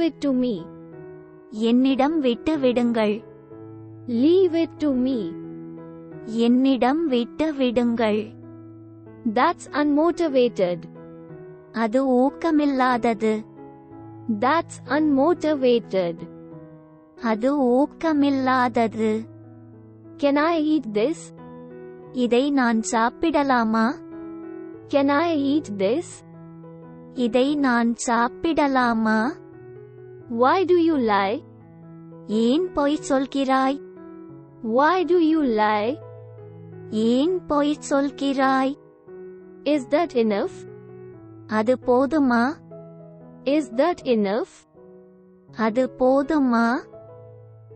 it to me. என்னிடம் விட்டு விடுங்கள். Leave it to me. என்னிடம் விட்டு விடுங்கள். That's unmotivated. அது ஊக்கமில்லாதது. That's unmotivated. அது ஊக்கமில்லாதது. Can I eat this? இதை நான் சாப்பிடலாமா? Can I eat this? இதை நான் சாப்பிடலாமா? Why do you lie? ஏன் பொய் சொல்கிறாய்? Why do you lie? ஏன் பொய் சொல்கிறாய்? Is that enough? அது போதுமா? Is that enough? அது போதுமா?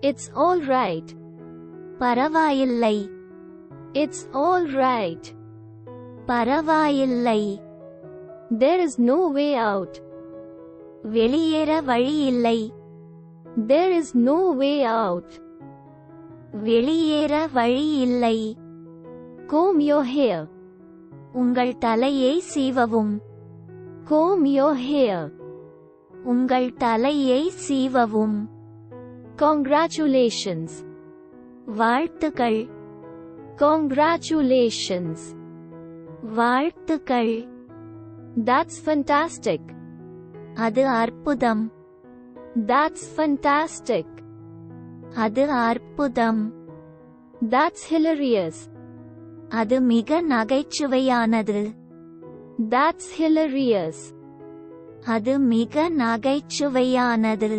It's all right. பரவாயில்லை. It's all right. பரவாயில்லை. There is no way out. வெளியேற வழி இல்லை. There is no way out. வெளியேற வழி இல்லை. Comb your hair. உங்கள் தலையை சீவவும். Comb your hair. உங்கள் தலையை சீவவும். Congratulations. வாழ்த்துக்கள். Congratulations. வாழ்த்துக்கள். That's fantastic. அது அற்புதம். That's fantastic. அது அற்புதம். That's hilarious. அது மிக நகைச்சுவையானது. That's hilarious. அது மிக நகைச்சுவையானது.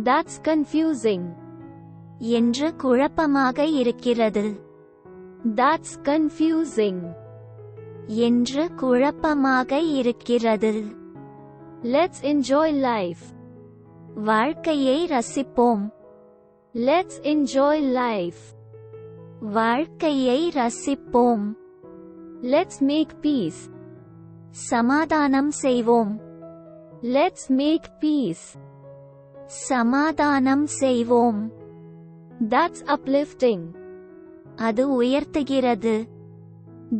That's confusing. என்று குழப்பமாக இருக்கிறது. That's confusing. என்று குழப்பமாக இருக்கிறது. Let's enjoy life. வாழ்க்கையை ரசிப்போம். Let's enjoy life. வாழ்க்கையை ரசிப்போம். Let's make peace. சமாதானம் செய்வோம். Let's make peace. சமாதானம் செய்வோம். That's uplifting. அது உயர்த்துகிறது.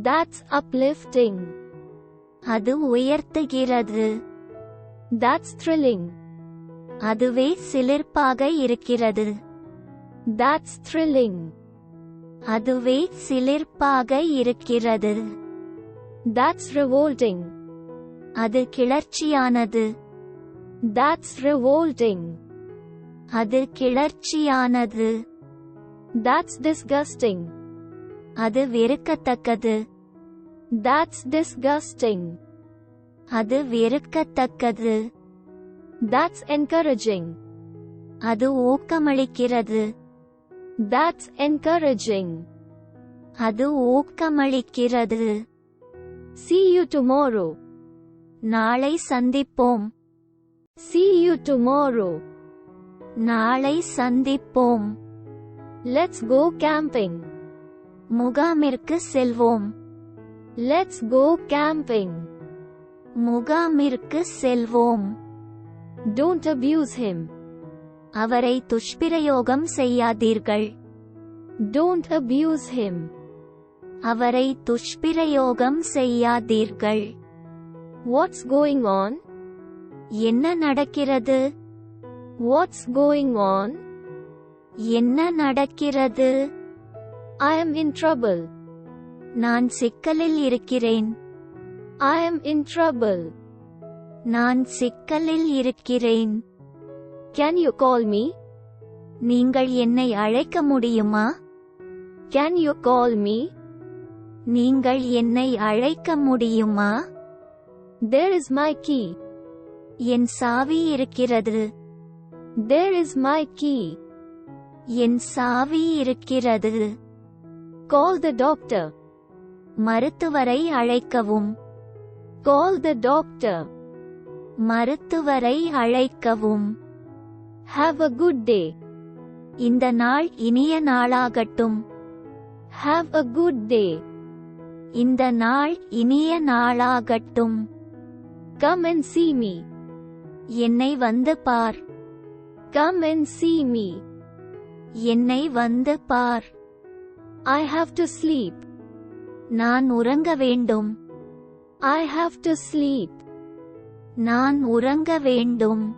That's uplifting. அது உயர்த்துகிறது. That's thrilling. அதுவே சிலிர்ப்பாக இருக்கிறது. That's thrilling. அதுவே சிலிர்ப்பாக இருக்கிறது. That's revolting. அது கிளர்ச்சியானது. That's revolting. அது கிளர்ச்சியானது. That's disgusting. அது வெறுக்கத்தக்கது. That's disgusting. அது வெறுக்கத்தக்கது. That's encouraging. அது ஊக்கமளிக்கிறது. That's encouraging. அது ஊக்கமளிக்கிறது. See you tomorrow. நாளை சந்திப்போம். See you tomorrow. நாளை சந்திப்போம். Let's go camping. முகாமிற்கு செல்வோம். Let's go camping. முகாமிற்கு செல்வோம். Don't abuse him. அவரை துஷ்பிரயோகம் செய்யாதீர்கள். Don't abuse him. அவரை துஷ்பிரயோகம் செய்யாதீர்கள். What's going on? என்ன நடக்கிறது? What's going on? என்ன நடக்கிறது? I am in trouble. நான் சிக்கலில் இருக்கிறேன். I am in trouble. நான் சிக்கலில் இருக்கிறேன். Can you call me? நீங்கள் என்னை அழைக்க முடியுமா? Can you call me? நீங்கள் என்னை அழைக்க முடியுமா? There is my key. என் சாவி இருக்கிறது. There is my key. என் சாவி இருக்கிறது. Call the doctor. மருத்துவரை அழைக்கவும். Call the doctor. மருத்துவரை அழைக்கவும். Have a good day. இந்த நாள் இனிய நாளாகட்டும். Have a good day. இந்த நாள் இனிய நாளாகட்டும். Come and see me. என்னை வந்து பார். Come and see me. என்னை வந்து பார். I have to sleep. நான் உறங்க வேண்டும். I have to sleep. நான் உறங்க வேண்டும்.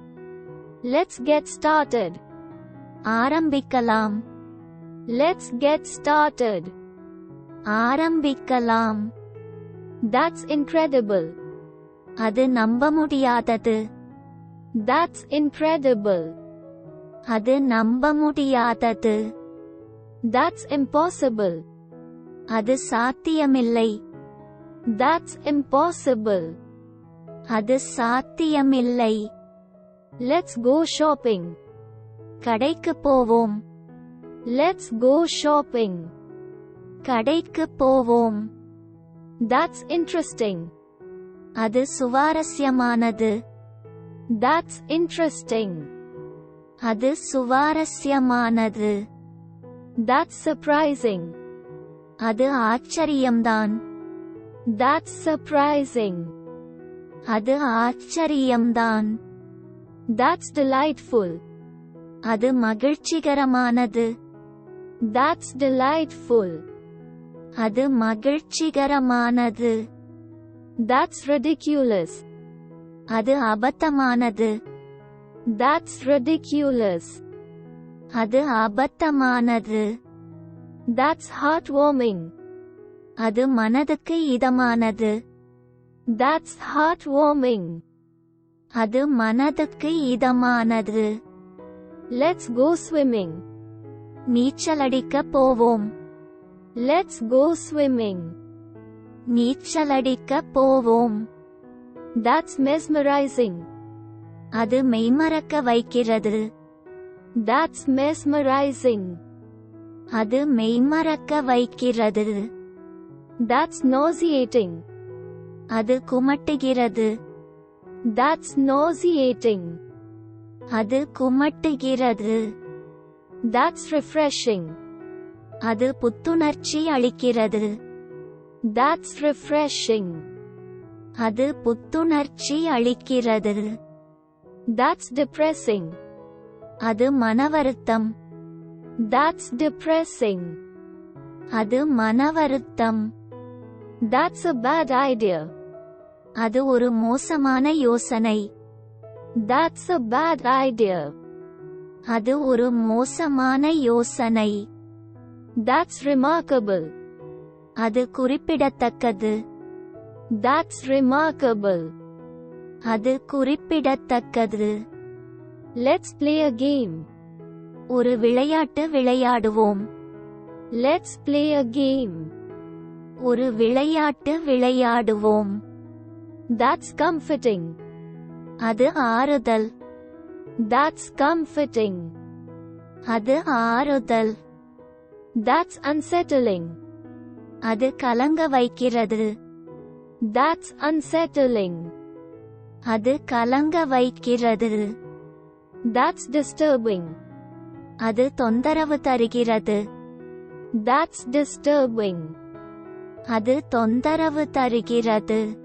Let's get started. ஆரம்பிக்கலாம். Let's get started. ஆரம்பிக்கலாம். That's incredible. அது நம்ப முடியாதது. That's incredible. அது நம்ப முடியாதது. That's impossible. அது சாத்தியமில்லை. That's impossible. அது சாத்தியமில்லை. Let's go shopping. கடைக்கு போவோம். Let's go shopping. கடைக்கு போவோம். That's interesting. அது சுவாரஸ்யமானது. That's interesting. அது சுவாரஸ்யமானது. That's surprising. அது ஆச்சரியம்தான். That's surprising. அது ஆச்சரியம்தான். That's delightful. அது மகிழ்ச்சிகரமானது. That's delightful. அது மகிழ்ச்சிகரமானது. That's ridiculous. அது அபத்தமானது. That's ridiculous. அது அபத்தமானது. That's heartwarming. அது மனதுக்கு இதமானது. That's heartwarming. அது மனதுக்கு இதமானது. Let's go swimming. நீச்சலடிக்க போவோம். Let's go swimming. நீச்சலடிக்க போவோம். That's mesmerizing. அது மெய்மறக்க வைக்கிறது. That's mesmerizing. அது மெய்மறக்க வைக்கிறது. That's nauseating. அது குமட்டுகிறது. That's nauseating. அது குமட்டுகிறது. That's refreshing. அது புத்துணர்ச்சி அளிக்கிறது. That's refreshing. அது புத்துணர்ச்சி அளிக்கிறது. That's depressing. அது மனவருத்தம். That's depressing. அது மனவருத்தம். That's a bad idea. அது ஒரு மோசமான யோசனை. That's a bad idea. அது ஒரு மோசமான யோசனை. That's remarkable. அது குறிப்பிடத்தக்கது. That's remarkable. அது குறிப்பிடத்தக்கது. Let's play a game. ஒரு விளையாட்டு விளையாடுவோம். Let's play a game. ஒரு விளையாட்டு விளையாடுவோம். That's comforting. அது ஆறுதல். That's comforting. அது ஆறுதல். That's unsettling. அது கலங்க வைக்கிறது. That's unsettling. அது கலங்க வைக்கிறது. That's disturbing. அது தொந்தரவு தருகிறது. That's disturbing. அது தொந்தரவு தருகிறது.